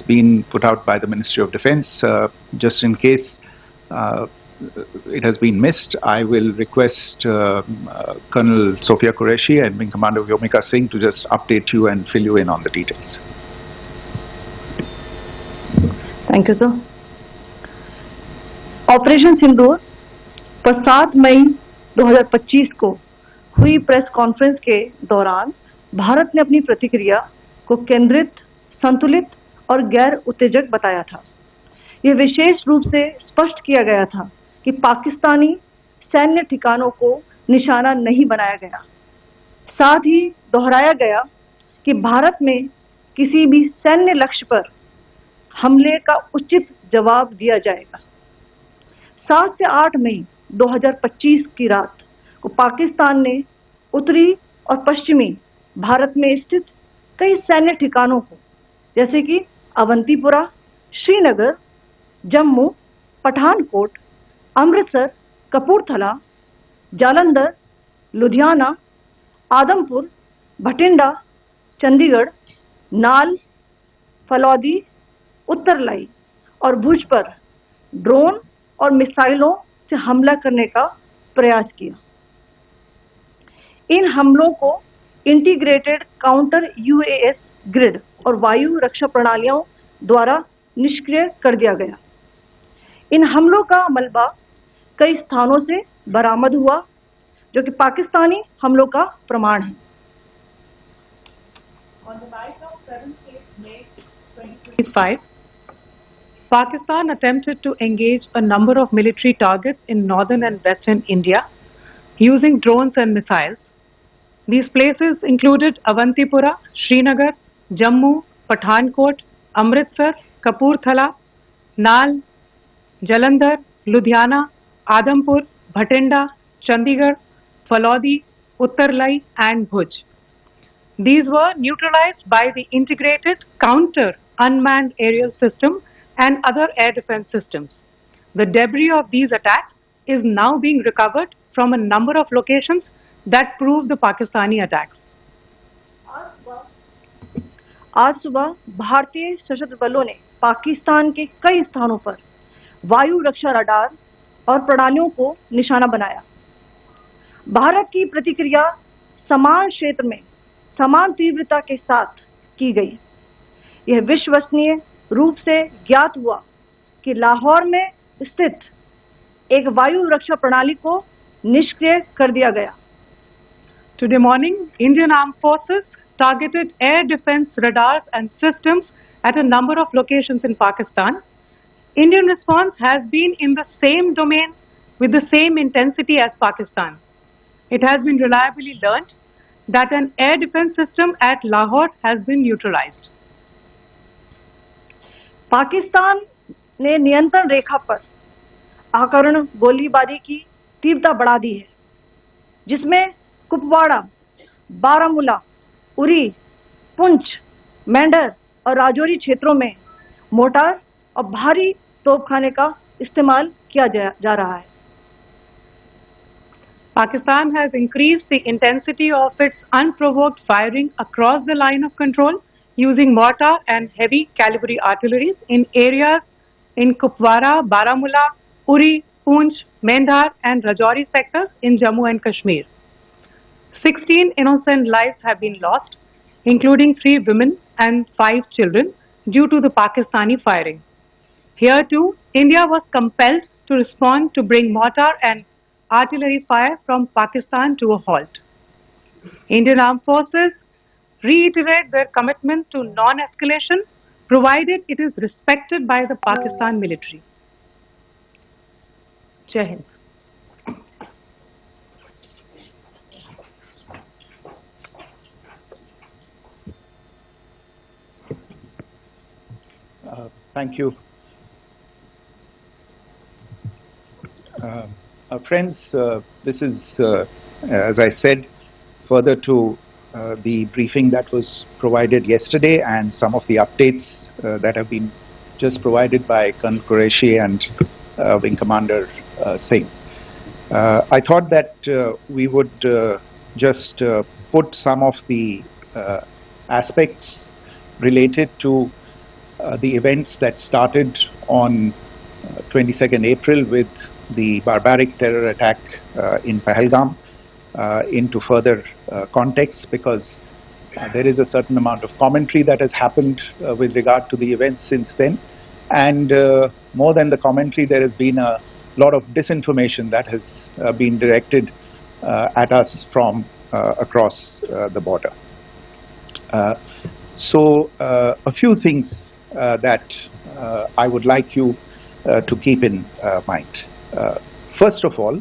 been put out by the Ministry of Defence. Just in case it has been missed, I will request Colonel Sophia Qureshi and Wing Commander Vyomika Singh to just update you and fill you in on the details. Thank you, sir. Operation Sindoor पर 7 मई 2025 को हुई press conference के दौरान भारत ने अपनी प्रतिक्रिया को केंद्रित, संतुलित और गैर उत्तेजक बताया था। यह विशेष रूप से स्पष्ट किया गया था कि पाकिस्तानी सैन्य ठिकानों को निशाना नहीं बनाया गया। साथ ही दोहराया गया कि भारत में किसी भी सैन्य लक्ष्य पर हमले का उचित जवाब दिया जाएगा। 7 से 8 मई 2025 की रात को पाकिस्तान ने उत्तरी और पश्चिमी भारत में स्थित कई सैन्य ठिकानों को, जैसे कि अवंतीपुरा, श्रीनगर, जम्मू, पठानकोट, अमृतसर, कपूरथला, जालंधर, लुधियाना, आदमपुर, भटिंडा, चंडीगढ़, नाल, फलौदी, उत्तरलाई और भुज पर ड्रोन और मिसाइलों से हमला करने का प्रयास किया। इन हमलों को इंटीग्रेटेड काउंटर यूएएस ग्रिड और वायु रक्षा प्रणालियों द्वारा निष्क्रिय कर दिया गया। इन हमलों का मलबा कई स्थानों से बरामद हुआ, जो कि पाकिस्तानी हमलों का प्रमाण है। On the night of 7th May 2025, Pakistan attempted to engage a number of military targets in northern and western India using drones and missiles. These places included Avantipura, Srinagar, Jammu, Pathankot, Amritsar, Kapurthala, Nal, Jalandhar, Ludhiana, Adampur, Bhatinda, Chandigarh, Falodi, Uttarlai and Bhuj. These were neutralized by the integrated counter unmanned aerial system and other air defense systems. The debris of these attacks is now being recovered from a number of locations that prove the Pakistani attacks. आज सुबह भारतीय सशस्त्र बलों ने पाकिस्तान के कई स्थानों पर वायु रक्षा रडार और प्रणालियों को निशाना बनाया। भारत की प्रतिक्रिया समान क्षेत्र में समान तीव्रता के साथ की गई। यह विश्वसनीय रूप से ज्ञात हुआ कि लाहौर में स्थित एक वायु रक्षा प्रणाली को निष्क्रिय कर दिया गया। Today morning, Indian Armed Forces targeted air defense radars and systems at a number of locations in Pakistan. Indian response has been in the same domain with the same intensity as Pakistan. It has been reliably learnt that an air defense system at Lahore has been neutralized. Pakistan ने नियंत्रण रेखा पर आकरण गोलीबारी की तीव्रता बढ़ा दी है, जिसमें कुपवाड़ा, बारामूला, उरी, पुंछ, मेंढर और राजौरी क्षेत्रों में मोर्टार और भारी तोपखाने का इस्तेमाल किया जा रहा है। Pakistan has increased the intensity of its unprovoked firing across the line of control using mortar and heavy caliber artillery in areas in Kupwara, Baramulla, Uri, Poonch, Mendhar and Rajouri sectors in Jammu and Kashmir. 16 innocent lives have been lost, including 3 women and 5 children, due to the Pakistani firing. Here too, India was compelled to respond to bring mortar and artillery fire from Pakistan to a halt. Indian Armed Forces reiterate their commitment to non-escalation, provided it is respected by the Pakistan military. Jai Hind. Thank you. Friends, this is, as I said, further to the briefing that was provided yesterday and some of the updates that have been just provided by Colonel Qureshi and Wing Commander Singh. I thought that we would just put some of the aspects related to the events that started on 22nd April with the barbaric terror attack in Pahalgam into further context, because there is a certain amount of commentary that has happened with regard to the events since then. And more than the commentary, there has been a lot of disinformation that has been directed at us from across the border. So a few things that I would like you to keep in mind. First of all,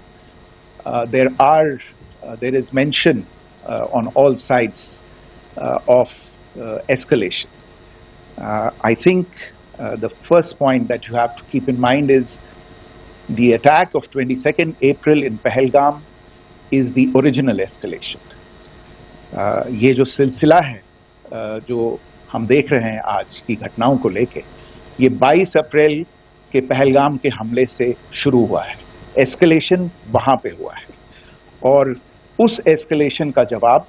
there is mention on all sides of escalation. I think the first point that you have to keep in mind is the attack of 22nd April in Pahalgam is the original escalation. ये जो सिलसिला है जो हम देख रहे हैं आज की घटनाओं को लेके, ये 22 अप्रैल के पहलगाम के हमले से शुरू हुआ है. एस्केलेशन वहां पे हुआ है और उस एस्केलेशन का जवाब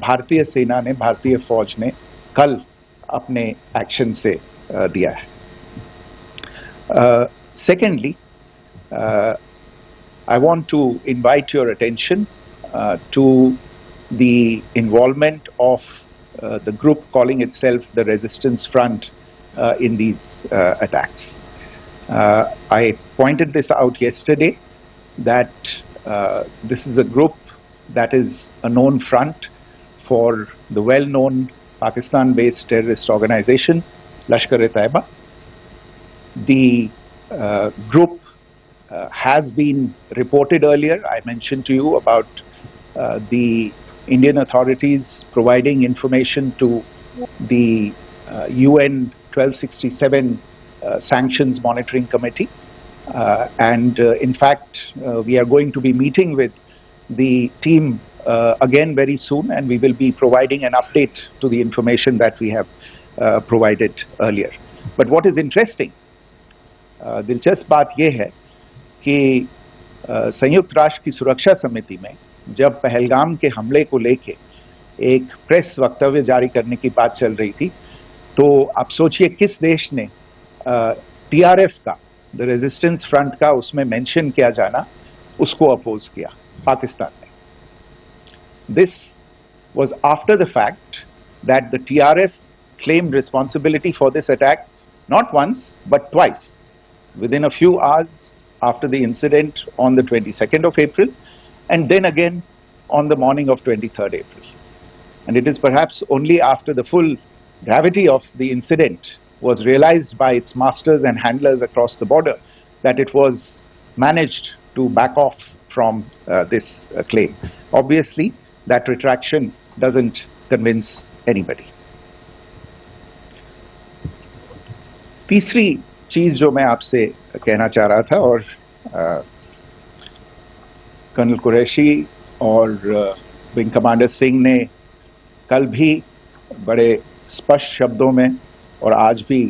भारतीय सेना ने, भारतीय फौज ने कल अपने एक्शन से दिया है. Secondly, I want to invite your attention to the involvement of the group calling itself the Resistance Front in these attacks. I pointed this out yesterday that this is a group that is a known front for the well-known Pakistan-based terrorist organization, Lashkar-e-Taiba. The group has been reported earlier. I mentioned to you about the Indian authorities providing information to the UN 1267 Sanctions Monitoring Committee. And in fact, we are going to be meeting with the team again very soon, and we will be providing an update to the information that we have provided earlier. But what is interesting, दिलचस्प बात यह है कि संयुक्त राष्ट्र की सुरक्षा समिति में जब पहलगाम के हमले को लेके एक प्रेस वक्तव्य जारी करने की बात चल रही थी, तो आप सोचिए किस देश ने टीआरएफ का, द रेजिस्टेंस फ्रंट का उसमें मेंशन किया जाना, उसको अपोज किया, पाकिस्तान ने. This was after the fact that the TRF claimed responsibility for this attack not once but twice, within a few hours after the incident on the 22nd of April, and then again on the morning of 23rd April. And it is perhaps only after the full gravity of the incident was realized by its masters and handlers across the border that it was managed to back off from this claim. Obviously, that retraction doesn't convince anybody. तीसरी चीज जो मैं आपसे कहना चाह रहा था, और कर्नल कुरैशी और विंग कमांडर सिंह ने कल भी बड़े स्पष्ट शब्दों में और आज भी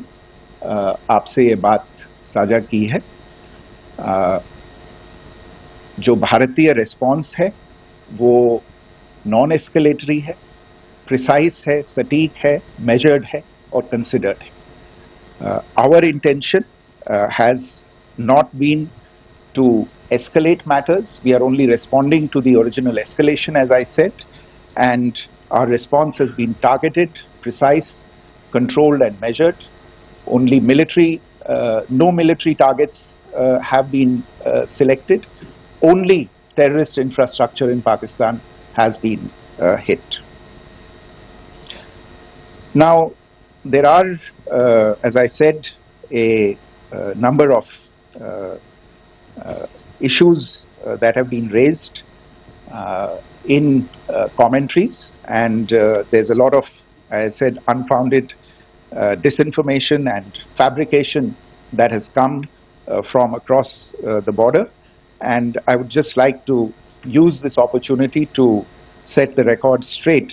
आपसे ये बात साझा की है. जो भारतीय रिस्पॉन्स है वो नॉन एस्केलेटरी है, प्रिसाइज है, सटीक है, मेजर्ड है और कंसिडर्ड है. Our intention has not been to escalate matters. We are only responding to the original escalation, as I said, and our response has been targeted, precise, controlled and measured. Only military, no military targets have been selected. Only terrorist infrastructure in Pakistan has been hit. Now, there are, as I said, a number of issues that have been raised in commentaries, and there's a lot of, as I said, unfounded disinformation and fabrication that has come from across the border. And I would just like to use this opportunity to set the record straight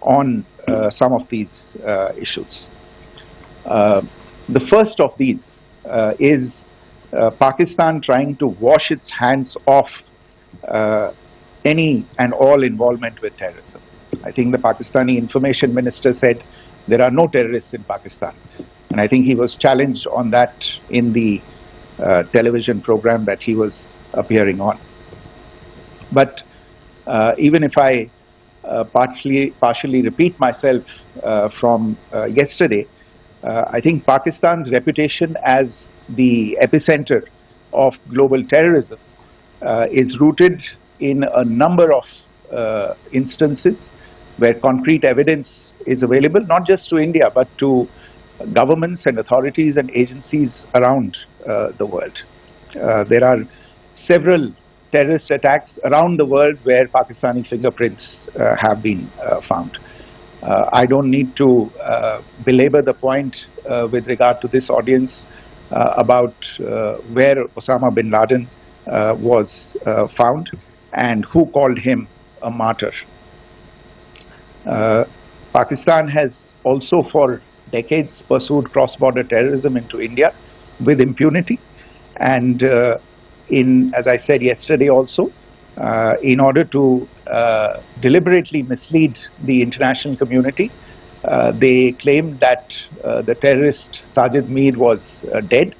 on some of these issues. The first of these is Pakistan trying to wash its hands off any and all involvement with terrorism. I think the Pakistani information minister said there are no terrorists in Pakistan. And I think he was challenged on that in the television program that he was appearing on. But even if I partially repeat myself from yesterday, I think Pakistan's reputation as the epicenter of global terrorism is rooted in a number of instances where concrete evidence is available, not just to India, but to governments and authorities and agencies around the world. There are several terrorist attacks around the world where Pakistani fingerprints have been found. I don't need to belabor the point with regard to this audience about where Osama bin Laden was found and who called him a martyr. Pakistan has also for decades pursued cross-border terrorism into India with impunity, and as I said yesterday also, in order to deliberately mislead the international community, they claimed that the terrorist Sajid Mir was dead.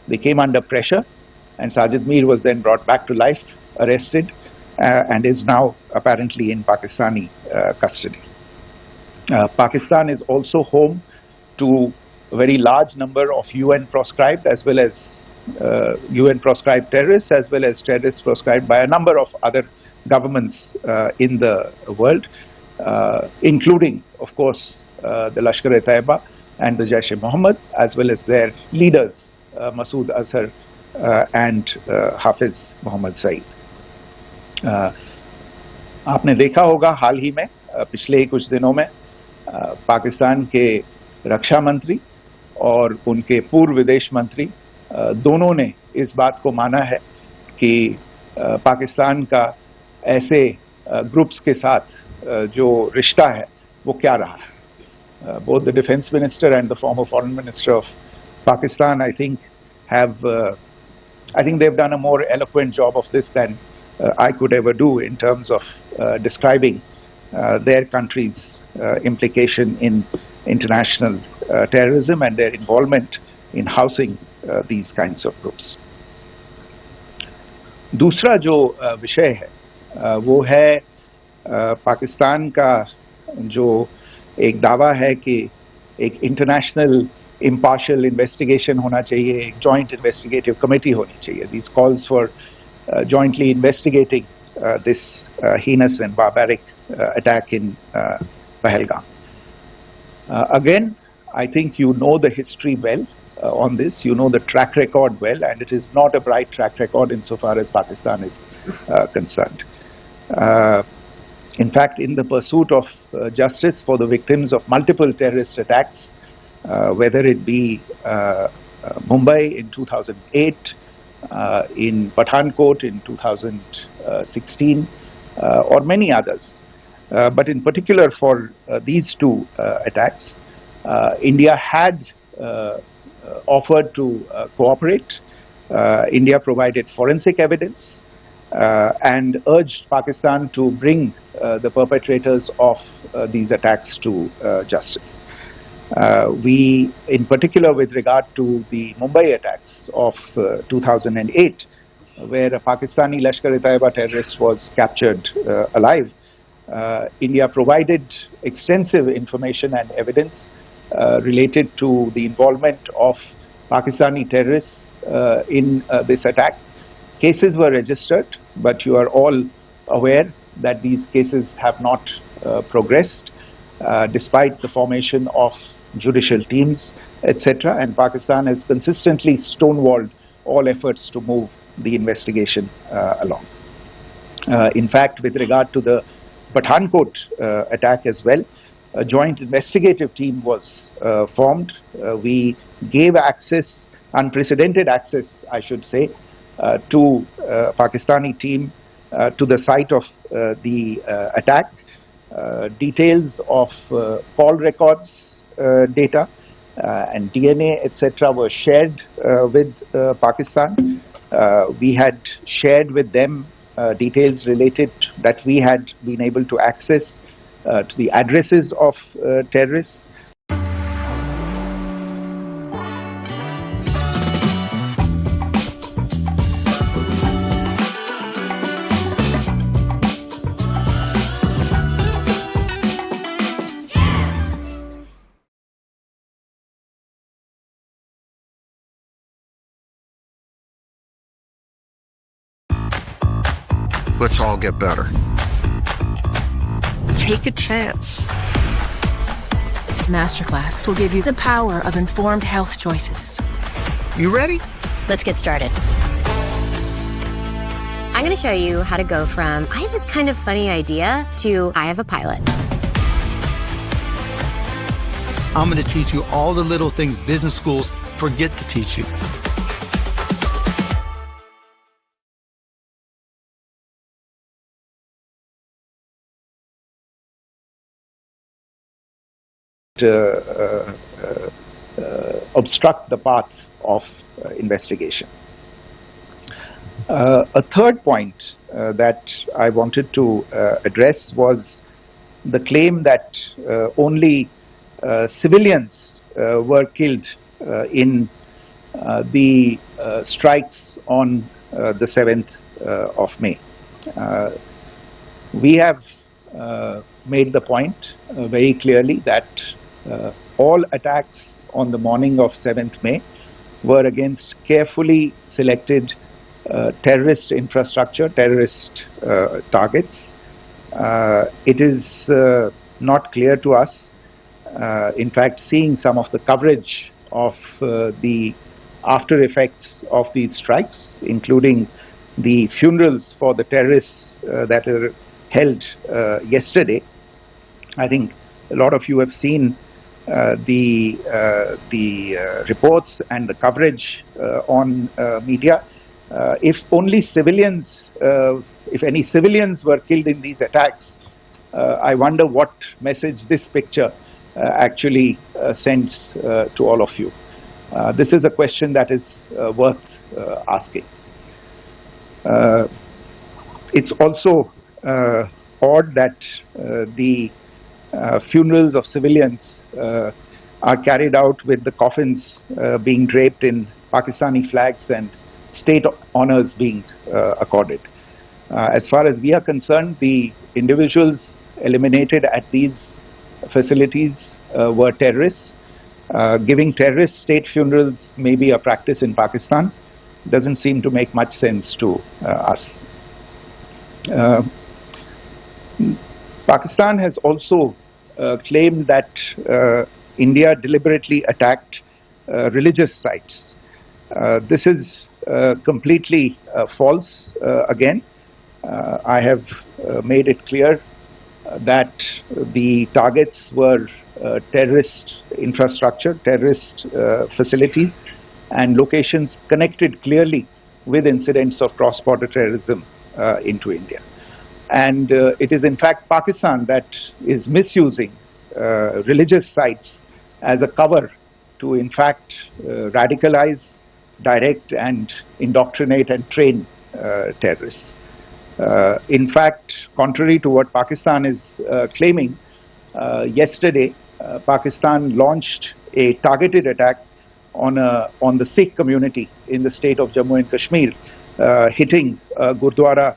They came under pressure, and Sajid Mir was then brought back to life, arrested, and is now apparently in Pakistani custody. Pakistan is also home to a very large number of UN proscribed as well as UN proscribed terrorists, as well as terrorists proscribed by a number of other governments in the world, including, of course, the Lashkar-e-Taiba and the Jaish-e-Mohammed, as well as their leaders, Masood Azhar and Hafiz Mohammed Saeed. आपने देखा होगा हाल ही में पिछले कुछ दिनों में पाकिस्तान के रक्षा मंत्री और उनके पूर्व विदेश मंत्री दोनों ने इस बात को माना है कि पाकिस्तान का ऐसे ग्रुप्स के साथ जो रिश्ता है वो क्या रहा है. Both the defense minister and the former foreign minister of Pakistan, I think they've done a more eloquent job of this than I could ever do in terms of describing their country's implication in international terrorism and their involvement in housing these kinds of groups. दूसरा जो विषय है वो है पाकिस्तान का जो एक दावा है कि एक इंटरनेशनल impartial investigation होना चाहिए, एक joint investigative committee होनी चाहिए. These calls for jointly investigating this heinous and barbaric attack in Pahalgam. Again, I think you know the history well on this, you know the track record well, and it is not a bright track record insofar as Pakistan is concerned. In fact, in the pursuit of justice for the victims of multiple terrorist attacks, whether it be Mumbai in 2008, in Pathankot in 2016, or many others. But in particular for these two attacks, India had offered to cooperate. India provided forensic evidence and urged Pakistan to bring the perpetrators of these attacks to justice. We, in particular with regard to the Mumbai attacks of 2008, where a Pakistani Lashkar-e-Taiba terrorist was captured alive, India provided extensive information and evidence related to the involvement of Pakistani terrorists in this attack. Cases were registered, but you are all aware that these cases have not progressed despite the formation of judicial teams, etc. And Pakistan has consistently stonewalled all efforts to move the investigation along. In fact, with regard to the Pathankot attack as well, a joint investigative team was formed. We gave access, unprecedented access, I should say, to Pakistani team to the site of the attack. Details of call records data and DNA, etc. were shared with Pakistan. We had shared with them details related that we had been able to access to the addresses of terrorists. Let's all get better. Take a chance. Masterclass will give you the power of informed health choices. You ready? Let's get started. I'm going to show you how to go from I have this kind of funny idea to I have a pilot. I'm going to teach you all the little things business schools forget to teach you. Obstruct the path of investigation. A third point that I wanted to address was the claim that only civilians were killed in the strikes on the 7th of May. We have made the point very clearly that all attacks on the morning of 7th May were against carefully selected terrorist infrastructure, terrorist targets. It is not clear to us, in fact, seeing some of the coverage of the after effects of these strikes, including the funerals for the terrorists that were held yesterday. I think a lot of you have seen the reports and the coverage on media. If only civilians, if any civilians were killed in these attacks, I wonder what message this picture actually sends to all of you. This is a question that is worth asking. It's also odd that the funerals of civilians are carried out with the coffins being draped in Pakistani flags and state honors being accorded. As far as we are concerned, the individuals eliminated at these facilities were terrorists. Giving terrorist state funerals may be a practice in Pakistan. Doesn't seem to make much sense to us. Pakistan has also claimed that India deliberately attacked religious sites. This is completely false again. I have made it clear that the targets were terrorist infrastructure, terrorist facilities, and locations connected clearly with incidents of cross-border terrorism into India. And it is in fact Pakistan that is misusing religious sites as a cover to in fact radicalize, direct and indoctrinate and train terrorists. In fact, contrary to what Pakistan is claiming, yesterday Pakistan launched a targeted attack on the Sikh community in the state of Jammu and Kashmir, hitting Gurdwara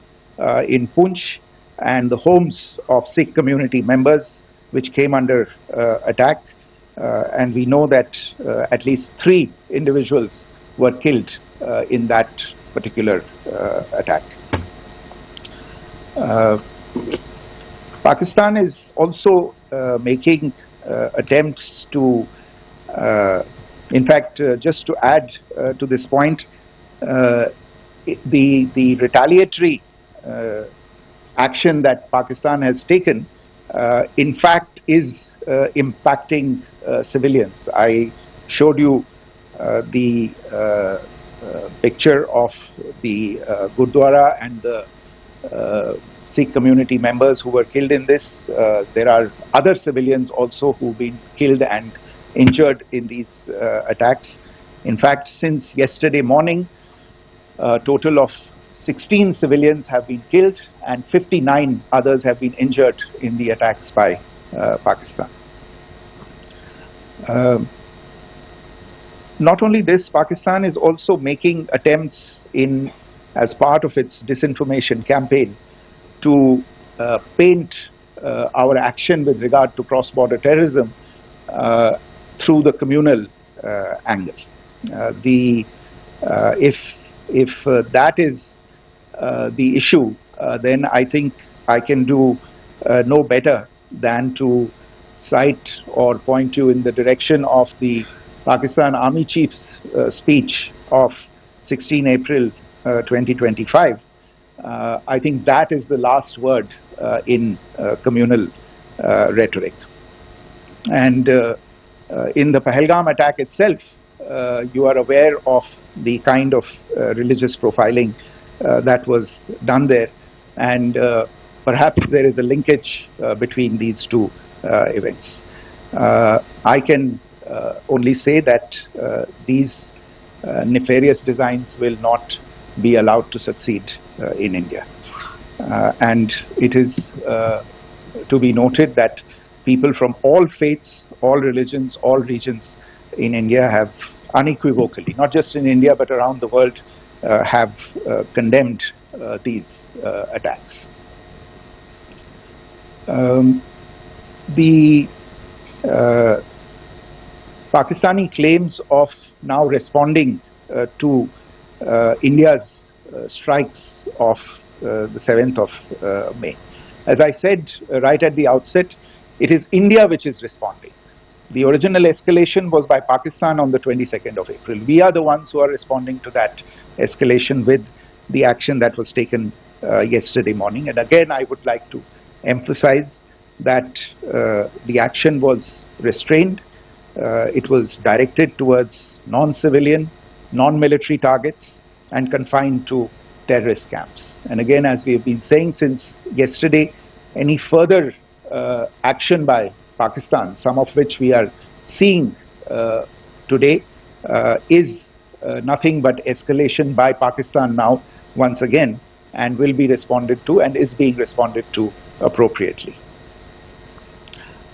in Poonch and the homes of Sikh community members, which came under attack. And we know that at least 3 individuals were killed in that particular attack. Pakistan is also making attempts to, in fact, just to add to this point, the retaliatory action that Pakistan has taken, in fact, is impacting civilians. I showed you the picture of the Gurdwara and the Sikh community members who were killed in this. There are other civilians also who've been killed and injured in these attacks. In fact, since yesterday morning, a total of 16 civilians have been killed and 59 others have been injured in the attacks by Pakistan. Not only this, Pakistan is also making attempts as part of its disinformation campaign to paint our action with regard to cross-border terrorism through the communal angle. If that is the issue, then I think I can do no better than to cite or point you in the direction of the Pakistan Army Chief's speech of 16 April 2025. I think that is the last word in communal rhetoric. And in the Pahalgam attack itself, you are aware of the kind of religious profiling that was done there, and perhaps there is a linkage between these two events. I can only say that these nefarious designs will not be allowed to succeed in India. And it is to be noted that people from all faiths, all religions, all regions in India have unequivocally, not just in India but around the world, have condemned these attacks. The Pakistani claims of now responding to India's strikes of the 7th of May. As I said right at the outset, it is India which is responding. The original escalation was by Pakistan on the 22nd of April. We are the ones who are responding to that escalation with the action that was taken yesterday morning. And again, I would like to emphasize that the action was restrained. It was directed towards non-civilian, non-military targets and confined to terrorist camps. And again, as we have been saying since yesterday, any further action by Pakistan, some of which we are seeing today, is nothing but escalation by Pakistan now once again, and will be responded to and is being responded to appropriately.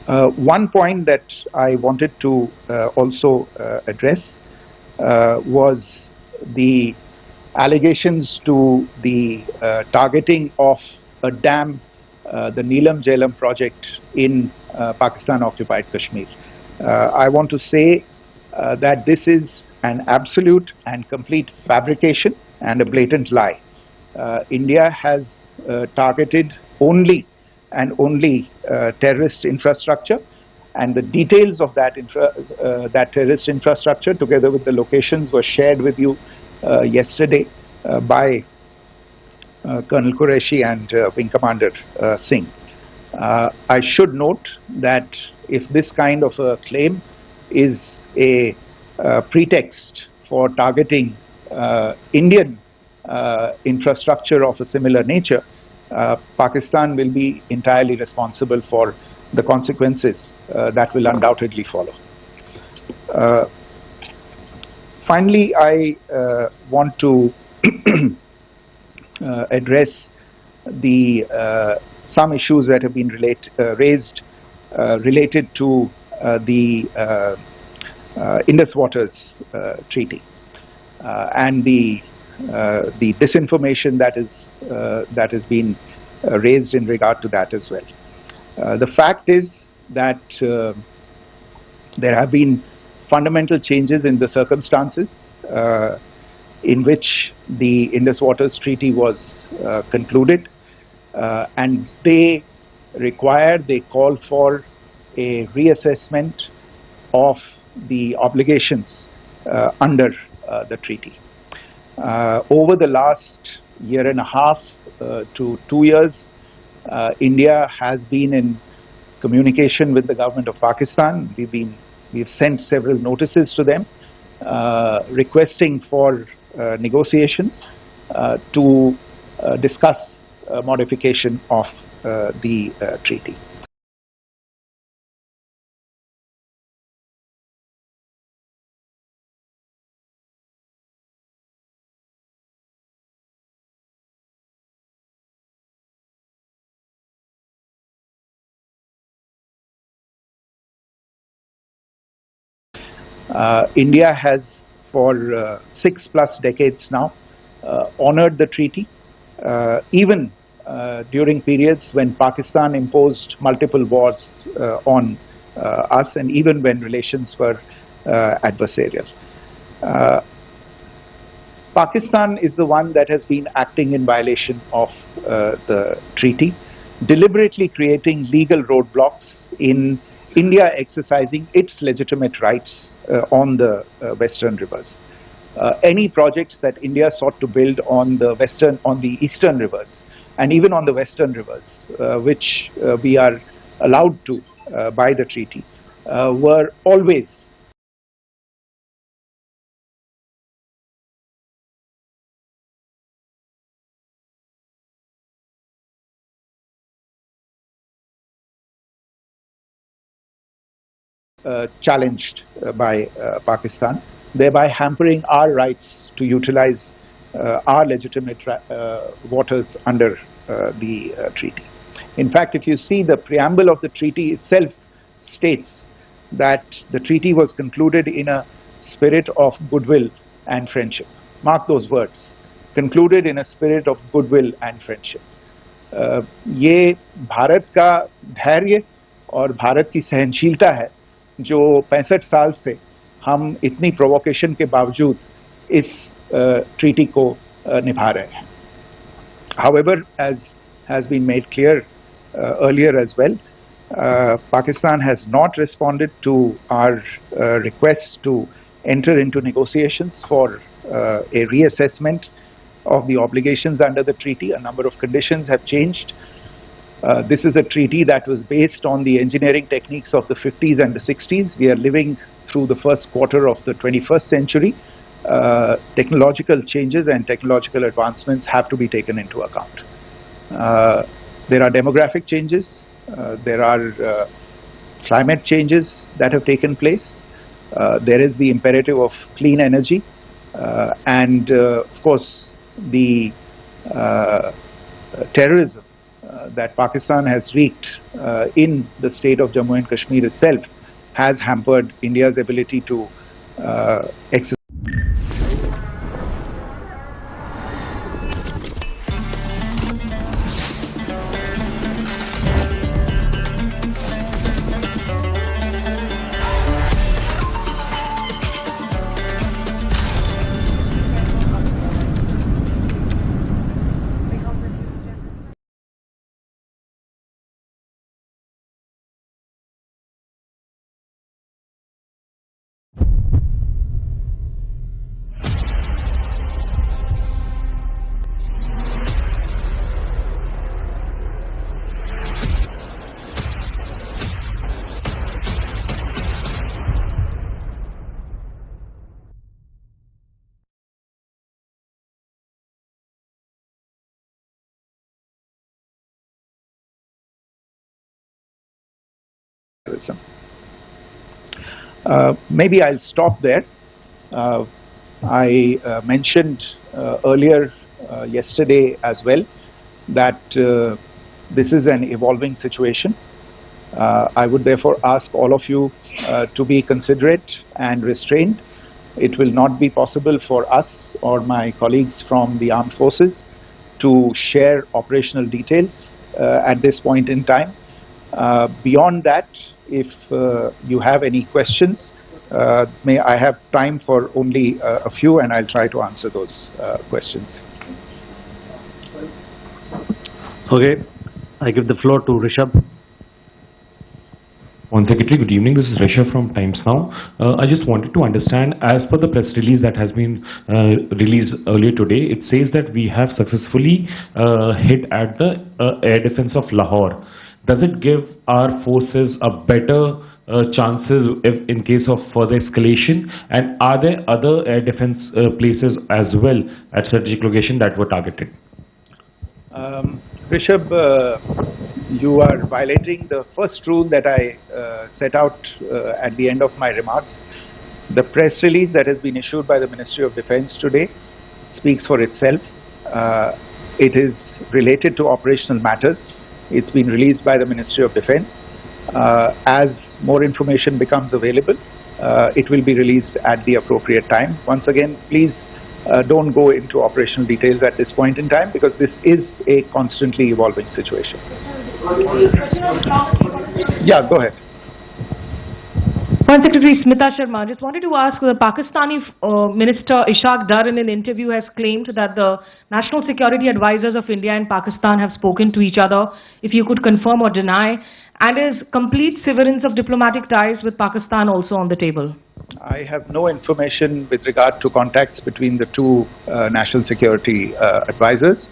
One point that I wanted to also address was the allegations to the targeting of a dam, the Neelam Jhelum project in Pakistan-occupied Kashmir. I want to say that this is an absolute and complete fabrication and a blatant lie. India has targeted only and only terrorist infrastructure, and the details of that terrorist infrastructure, together with the locations, were shared with you yesterday by Colonel Qureshi and Wing Commander Singh. I should note that if this kind of a claim is a pretext for targeting Indian infrastructure of a similar nature, Pakistan will be entirely responsible for the consequences that will undoubtedly follow. Finally, I want to address some issues that have been raised related to the Indus Waters Treaty and the disinformation that has been raised in regard to that as well. The fact is that there have been fundamental changes in the circumstances in which the Indus Waters Treaty was concluded, and they call for a reassessment of the obligations under the treaty. Over the last year and a half to 2 years, India has been in communication with the government of Pakistan. We've sent several notices to them requesting for negotiations to discuss modification of the treaty. India has, for 6+ decades now, honored the treaty, even during periods when Pakistan imposed multiple wars on us, and even when relations were adversarial. Pakistan is the one that has been acting in violation of the treaty, deliberately creating legal roadblocks in India exercising its legitimate rights on the western rivers. Any projects that India sought to build on the eastern rivers, and even on the western rivers, which we are allowed to by the treaty, were always challenged by Pakistan, thereby hampering our rights to utilize our legitimate waters under the treaty. In fact, if you see, the preamble of the treaty itself states that the treaty was concluded in a spirit of goodwill and friendship. Mark those words, concluded in a spirit of goodwill and friendship. ये भारत का धैर्य और भारत की सहनशीलता है जो 65 साल से हम इतनी प्रोवोकेशन के बावजूद इस ट्रीटी को निभा रहे हैं. However, as has been made clear earlier as well, Pakistan has not responded to our requests to enter into negotiations for a reassessment of the obligations under the treaty. A number of conditions have changed. This is a treaty that was based on the engineering techniques of the 50s and the 60s. We are living through the first quarter of the 21st century. Technological changes and technological advancements have to be taken into account. There are demographic changes. There are climate changes that have taken place. There is the imperative of clean energy. And of course, the terrorism that Pakistan has wreaked in the state of Jammu and Kashmir itself has hampered India's ability to exercise. Maybe I'll stop there. I mentioned earlier yesterday as well that this is an evolving situation. I would therefore ask all of you to be considerate and restrained. It will not be possible for us or my colleagues from the armed forces to share operational details at this point in time. Beyond that, if you have any questions, may I have time for only a few, and I'll try to answer those questions. Okay, I give the floor to Rishabh. One Secretary, good evening. This is Rishabh from Times Now. I just wanted to understand, as per the press release that has been released earlier today, it says that we have successfully hit at the air defense of Lahore. Does it give our forces a better chances if in case of further escalation? And are there other air defense places as well at strategic location that were targeted? Rishabh, you are violating the first rule that I set out at the end of my remarks. The press release that has been issued by the Ministry of Defense today speaks for itself. It is related to operational matters. It's been released by the Ministry of Defense. As more information becomes available, it will be released at the appropriate time. Once again, please don't go into operational details at this point in time, because this is a constantly evolving situation. Yeah, go ahead. Foreign Secretary Smita Sharma, just wanted to ask, the Pakistani Minister Ishaq Dar in an interview has claimed that the national security advisors of India and Pakistan have spoken to each other. If you could confirm or deny, and is complete severance of diplomatic ties with Pakistan also on the table? I have no information with regard to contacts between the two national security advisors.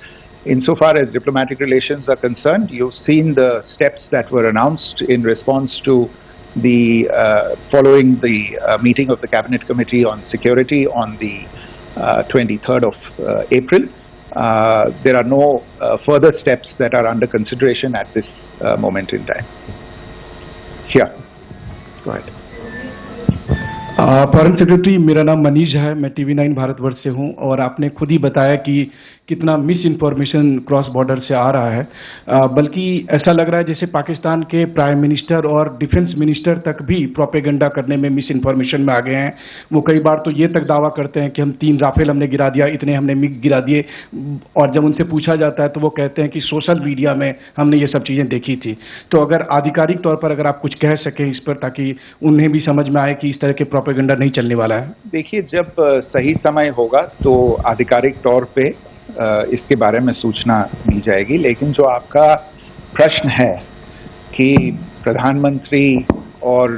Insofar as diplomatic relations are concerned, you've seen the steps that were announced in response to the following the meeting of the Cabinet Committee on Security on the 23rd of April. There are no further steps that are under consideration at this moment in time. Here, go ahead. Foreign secretary, मेरा नाम मनीष है, मैं TV9 Bharatvarsh से हूं और आपने खुद ही बताया कि कितना मिस इन्फॉर्मेशन क्रॉस बॉर्डर से आ रहा है, बल्कि ऐसा लग रहा है जैसे पाकिस्तान के प्राइम मिनिस्टर और डिफेंस मिनिस्टर तक भी प्रोपेगेंडा करने में मिस इन्फॉर्मेशन में आ गए हैं। वो कई बार तो ये तक दावा करते हैं कि हम 3 राफेल हमने गिरा दिया, इतने हमने मिग गिरा दिए, और जब उनसे पूछा जाता है तो वो कहते हैं कि सोशल मीडिया में हमने ये सब चीज़ें देखी थी। तो अगर आधिकारिक तौर पर अगर आप कुछ कह सकें इस पर, ताकि उन्हें भी समझ में आए कि इस तरह के प्रोपेगेंडा नहीं चलने वाला है। देखिए, जब सही समय होगा तो आधिकारिक तौर पे इसके बारे में सूचना दी जाएगी, लेकिन जो आपका प्रश्न है कि प्रधानमंत्री और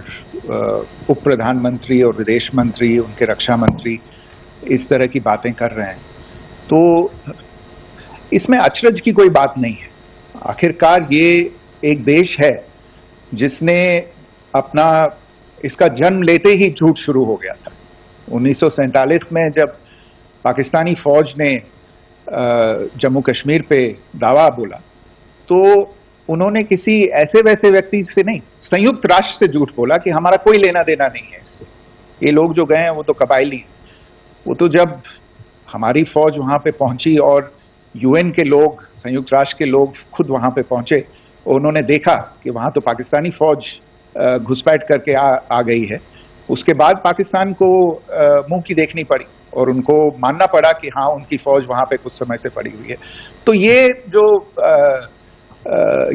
उप प्रधानमंत्री और विदेश मंत्री, उनके रक्षा मंत्री इस तरह की बातें कर रहे हैं, तो इसमें अचरज की कोई बात नहीं है। आखिरकार ये एक देश है जिसने अपना इसका जन्म लेते ही झूठ शुरू हो गया था। 1947 में जब पाकिस्तानी फौज ने जम्मू कश्मीर पे दावा बोला, तो उन्होंने किसी ऐसे वैसे व्यक्ति से नहीं, संयुक्त राष्ट्र से झूठ बोला कि हमारा कोई लेना देना नहीं है इससे, ये लोग जो गए हैं वो तो कबायली हैं। वो तो जब हमारी फौज वहां पे पहुंची और UN के लोग, संयुक्त राष्ट्र के लोग खुद वहां पे पहुंचे, उन्होंने देखा कि वहां तो पाकिस्तानी फौज घुसपैठ करके आ गई है, उसके बाद पाकिस्तान को मुंह की देखनी पड़ी और उनको मानना पड़ा कि हाँ, उनकी फौज वहां पे कुछ समय से पड़ी हुई है। तो ये जो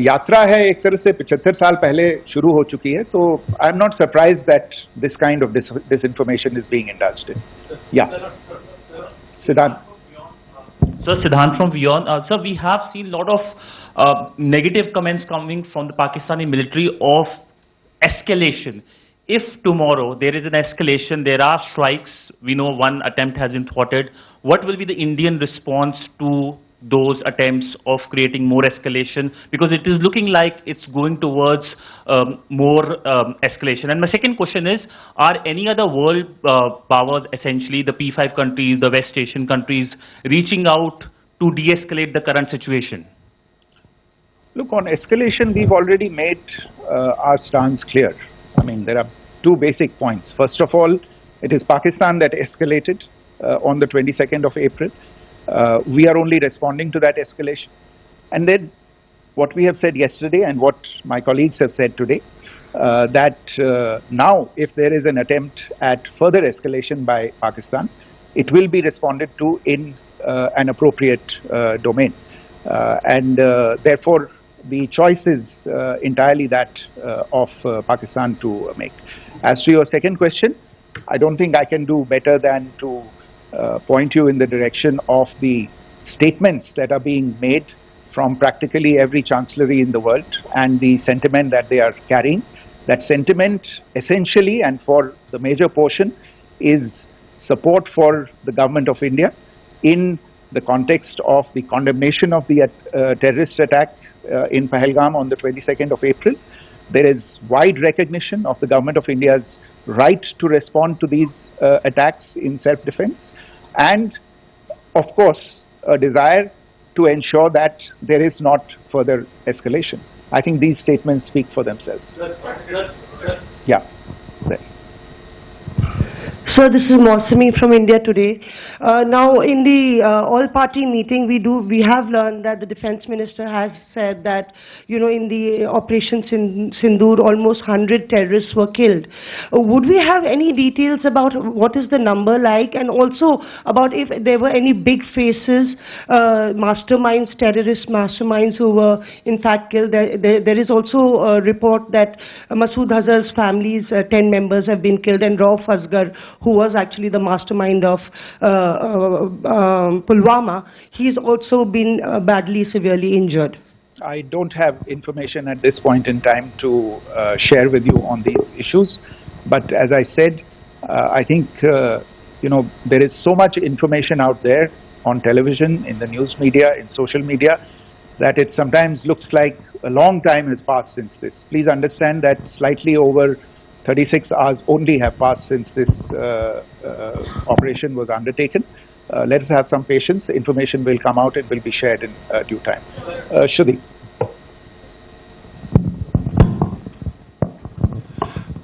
यात्रा है एक तरह से 75 साल पहले शुरू हो चुकी है, तो I am not surprise that this kind of disinformation is being indulged in. Yeah, Siddhant. So Siddhant from Beyond. Sir, we have seen a lot of negative comments coming from the Pakistani military of escalation. If tomorrow there is an escalation, there are strikes, we know one attempt has been thwarted, what will be the Indian response to those attempts of creating more escalation? Because it is looking like it's going towards more escalation. And my second question is, are any other world powers, essentially the P5 countries, the West Asian countries, reaching out to de-escalate the current situation? Look, on escalation, we've already made our stance clear. I mean, there are 2 basic points. First of all, it is Pakistan that escalated on the 22nd of April. We are only responding to that escalation. And then what we have said yesterday and what my colleagues have said today, that now if there is an attempt at further escalation by Pakistan, it will be responded to in an appropriate domain. And therefore, the choice is entirely that of Pakistan to make. As to your second question, I don't think I can do better than to point you in the direction of the statements that are being made from practically every chancellery in the world and the sentiment that they are carrying. That sentiment essentially, and for the major portion, is support for the government of India in the context of the condemnation of the terrorist attack in Pahalgam on the 22nd of April. There is wide recognition of the government of India's right to respond to these attacks in self-defense, and of course a desire to ensure that there is not further escalation. I think these statements speak for themselves. Yeah. There. Sir, this is Mausami from India Today. Now, in the all-party meeting, we have learned that the Defense Minister has said that, in the operations in Sindoor, almost 100 terrorists were killed. Would we have any details about what is the number like, and also about if there were any big faces, masterminds, terrorist masterminds who were in fact killed? There is also a report that Masood Azhar's family's 10 members have been killed, and Rauf Asghar, who was actually the mastermind of Pulwama, he's also been badly, severely injured. I don't have information at this point in time to share with you on these issues. But as I said, I think, there is so much information out there on television, in the news media, in social media, that it sometimes looks like a long time has passed since this. Please understand that slightly over 36 hours only have passed since this operation was undertaken. Let us have some patience. Information will come out and will be shared in due time. Shruti.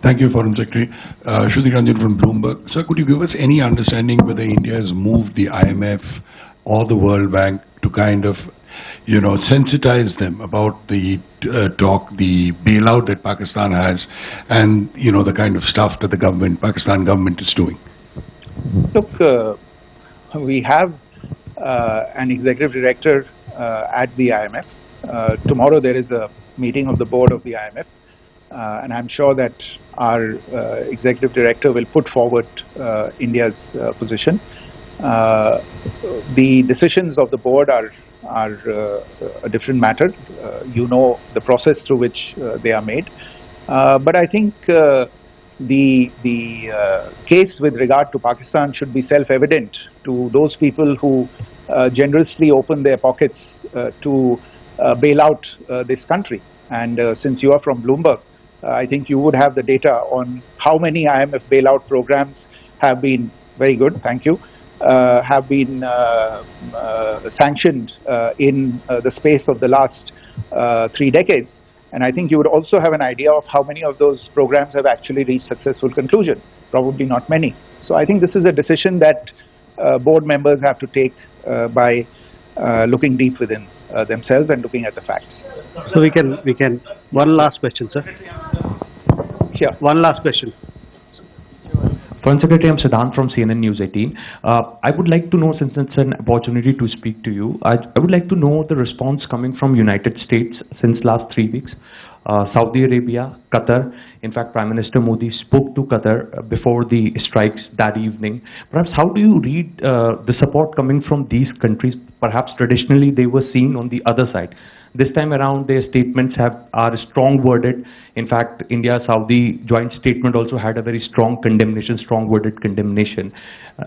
Thank you, Foreign Secretary. Shruti Ranjan from Bloomberg. Sir, could you give us any understanding whether India has moved the IMF or the World Bank to kind of, sensitize them about the the bailout that Pakistan has, and the kind of stuff that the Pakistan government is doing? Look, we have an executive director at the IMF. Tomorrow there is a meeting of the board of the IMF, and I'm sure that our executive director will put forward India's position. The decisions of the board are a different matter. The process through which they are made. But I think the case with regard to Pakistan should be self-evident to those people who generously open their pockets to bail out this country. And since you are from Bloomberg, I think you would have the data on how many IMF bailout programs have been, very good, thank you, have been sanctioned in the space of the last 3 decades. And I think you would also have an idea of how many of those programs have actually reached successful conclusion. Probably not many. So I think this is a decision that board members have to take by looking deep within themselves and looking at the facts. So we can, one last question, sir. Sure. One last question. Foreign Secretary, I'm Siddhant from CNN News 18. I would like to know, since it's an opportunity to speak to you, I would like to know the response coming from United States since last 3 weeks. Saudi Arabia, Qatar. In fact, Prime Minister Modi spoke to Qatar before the strikes that evening. Perhaps how do you read the support coming from these countries? Perhaps traditionally they were seen on the other side. This time around, their statements are strong worded. In fact, India-Saudi joint statement also had a very strong condemnation, strong worded condemnation.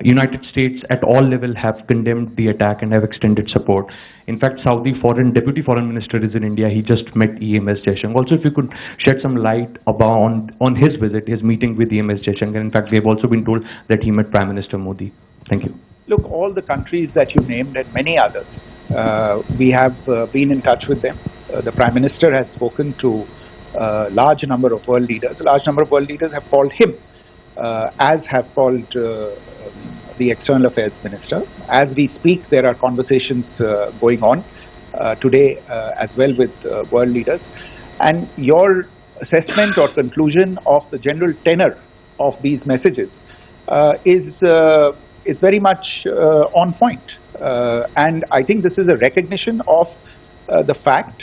United States at all level have condemned the attack and have extended support. In fact, Saudi Deputy Foreign Minister is in India. He just met EMS Jaishankar. Also, if you could shed some light on his visit, his meeting with EMS Jaishankar. In fact, we have also been told that he met Prime Minister Modi. Thank you. Look, all the countries that you named and many others, we have been in touch with them. The Prime Minister has spoken to a large number of world leaders. A large number of world leaders have called him, as have called the External Affairs Minister. As we speak, there are conversations going on today as well with world leaders. And your assessment or conclusion of the general tenor of these messages is very much on point. And I think this is a recognition of the fact,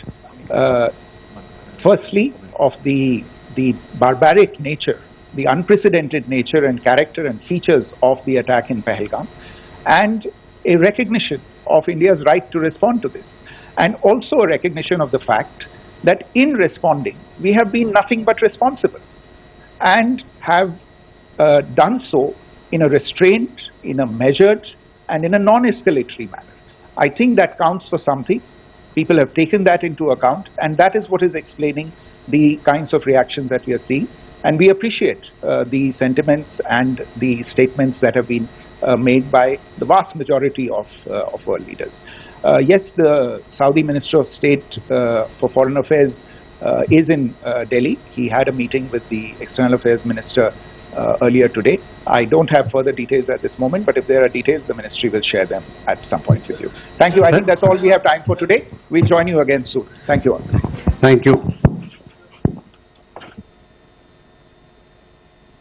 firstly, of the barbaric nature, the unprecedented nature and character and features of the attack in Pahalgam, and a recognition of India's right to respond to this. And also a recognition of the fact that in responding, we have been nothing but responsible and have done so in a restrained, in a measured, and in a non-escalatory manner. I think that counts for something. People have taken that into account, and that is what is explaining the kinds of reactions that we are seeing. And we appreciate the sentiments and the statements that have been made by the vast majority of world leaders. Yes, the Saudi Minister of State for Foreign Affairs is in Delhi. He had a meeting with the External Affairs Minister earlier today. I don't have further details at this moment, but if there are details, the ministry will share them at some point with you. Thank you. I think that's all we have time for today. We'll join you again soon. Thank you all. Thank you.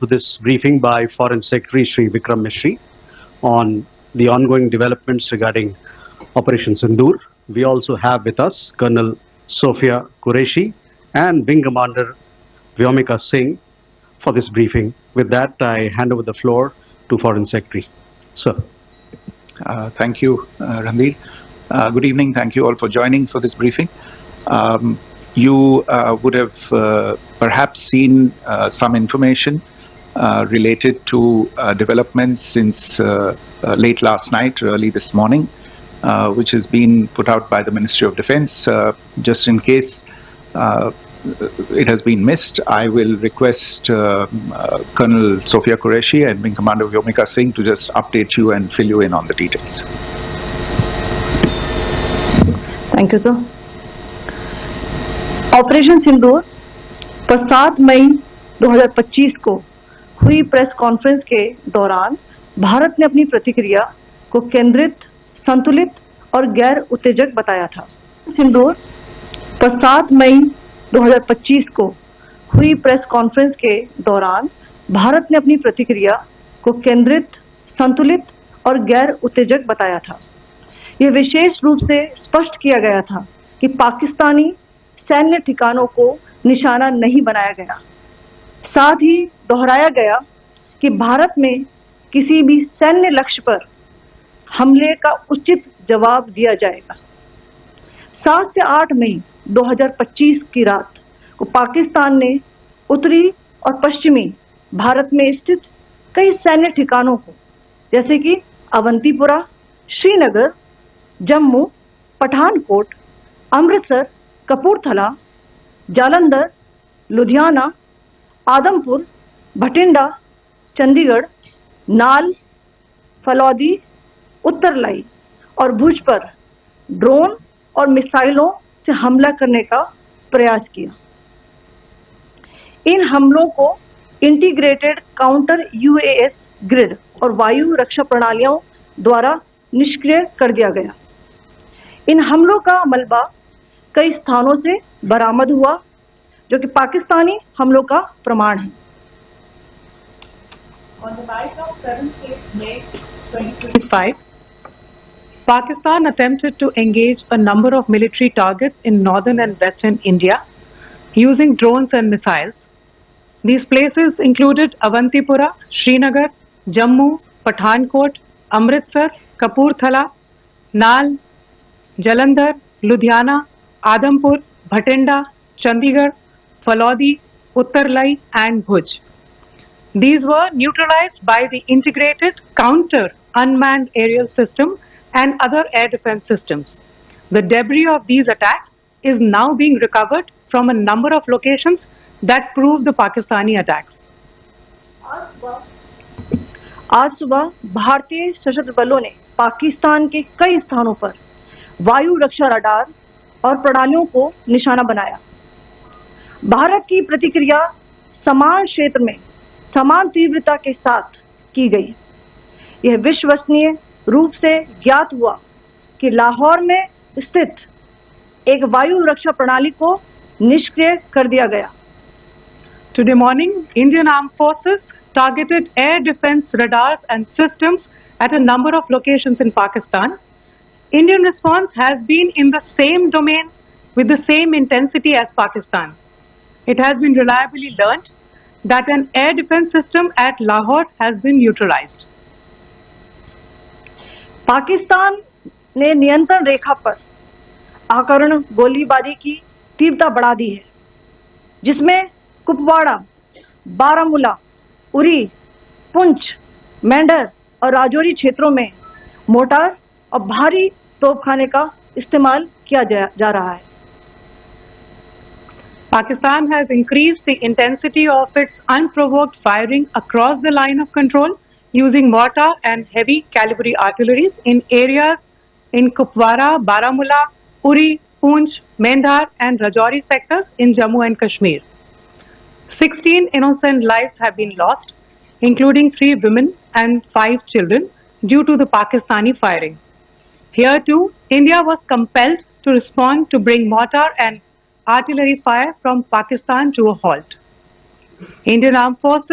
To this briefing by Foreign Secretary Shri Vikram Mishri on the ongoing developments regarding Operation Sindoor. We also have with us Colonel Sophia Qureshi and Wing Commander Vyomika Singh for this briefing. With that, I hand over the floor to Foreign Secretary. Sir. Thank you, Ranveer. Good evening. Thank you all for joining for this briefing. You would have perhaps seen some information related to developments since late last night, early this morning, which has been put out by the Ministry of Defence. Just in case it has been missed, I will request Colonel Sophia Qureshi and Wing Commander Vyomika Singh to just update you and fill you in on the details. Thank you, sir. Operation Sindoor पर 7 मई 2025 को हुई press conference के दौरान भारत ने अपनी प्रतिक्रिया को केंद्रित, संतुलित और गैर उत्तेजक बताया था। सिंदूर पर 7 मई 2025 को हुई प्रेस कॉन्फ्रेंस के दौरान भारत ने अपनी प्रतिक्रिया को केंद्रित, संतुलित और गैर उत्तेजक बताया था। यह विशेष रूप से स्पष्ट किया गया था कि पाकिस्तानी सैन्य ठिकानों को निशाना नहीं बनाया गया। साथ ही दोहराया गया कि भारत में किसी भी सैन्य लक्ष्य पर हमले का उचित जवाब दिया जाएगा। 7 से 8 मई 2025 की रात को पाकिस्तान ने उत्तरी और पश्चिमी भारत में स्थित कई सैन्य ठिकानों को, जैसे कि अवंतीपुरा, श्रीनगर, जम्मू, पठानकोट, अमृतसर, कपूरथला, जालंधर, लुधियाना, आदमपुर, भटिंडा, चंडीगढ़, नाल, फलौदी, उत्तरलाई और भुज पर ड्रोन और मिसाइलों से हमला करने का प्रयास किया। इन हमलों को इंटीग्रेटेड काउंटर यूएएस ग्रिड और वायु रक्षा प्रणालियों द्वारा निष्क्रिय कर दिया गया। इन हमलों का मलबा कई स्थानों से बरामद हुआ, जो कि पाकिस्तानी हमलों का प्रमाण है। On the night of 7th May 2025, Pakistan attempted to engage a number of military targets in northern and western India using drones and missiles. These places included Avantipura, Srinagar, Jammu, Pathankot, Amritsar, Kapurthala, Nal, Jalandhar, Ludhiana, Adampur, Bhatinda, Chandigarh, Falodi, Uttarlai and Bhuj. These were neutralized by the integrated counter unmanned aerial system and other air defense systems. The debris of these attacks is now being recovered from a number of locations that prove the Pakistani attacks. आज सुबह भारतीय सशस्त्र बलों ने पाकिस्तान के कई स्थानों पर वायु रक्षा रडार और प्रणालियों को निशाना बनाया। भारत की प्रतिक्रिया समान क्षेत्र में समान तीव्रता के साथ की गई। यह विश्वसनीय रूप से ज्ञात हुआ कि लाहौर में स्थित एक वायु रक्षा प्रणाली को निष्क्रिय कर दिया गया। Today morning, Indian Armed Forces targeted air defense radars and systems at a number of locations in Pakistan. Indian response has been in the same domain with the same intensity as Pakistan. It has been reliably learnt that an air defense system at Lahore has been neutralized. Pakistan ने नियंत्रण रेखा पर आकरण गोलीबारी की तीव्रता बढ़ा दी है, जिसमें कुपवाड़ा, बारामूला, उरी, पुंछ, मेंढर और राजौरी क्षेत्रों में मोर्टार और भारी तोपखाने का इस्तेमाल किया जा रहा है। Pakistan has increased the intensity of its unprovoked firing across the line of control using mortar and heavy calibre artillery in areas in Kupwara, Baramulla, Uri, Poonch, Mendhar and Rajouri sectors in Jammu and Kashmir. 16 innocent lives have been lost including 3 women and 5 children, due to the Pakistani firing. Here too, India was compelled to respond to bring mortar and artillery fire from Pakistan to a halt. Indian Armed Forces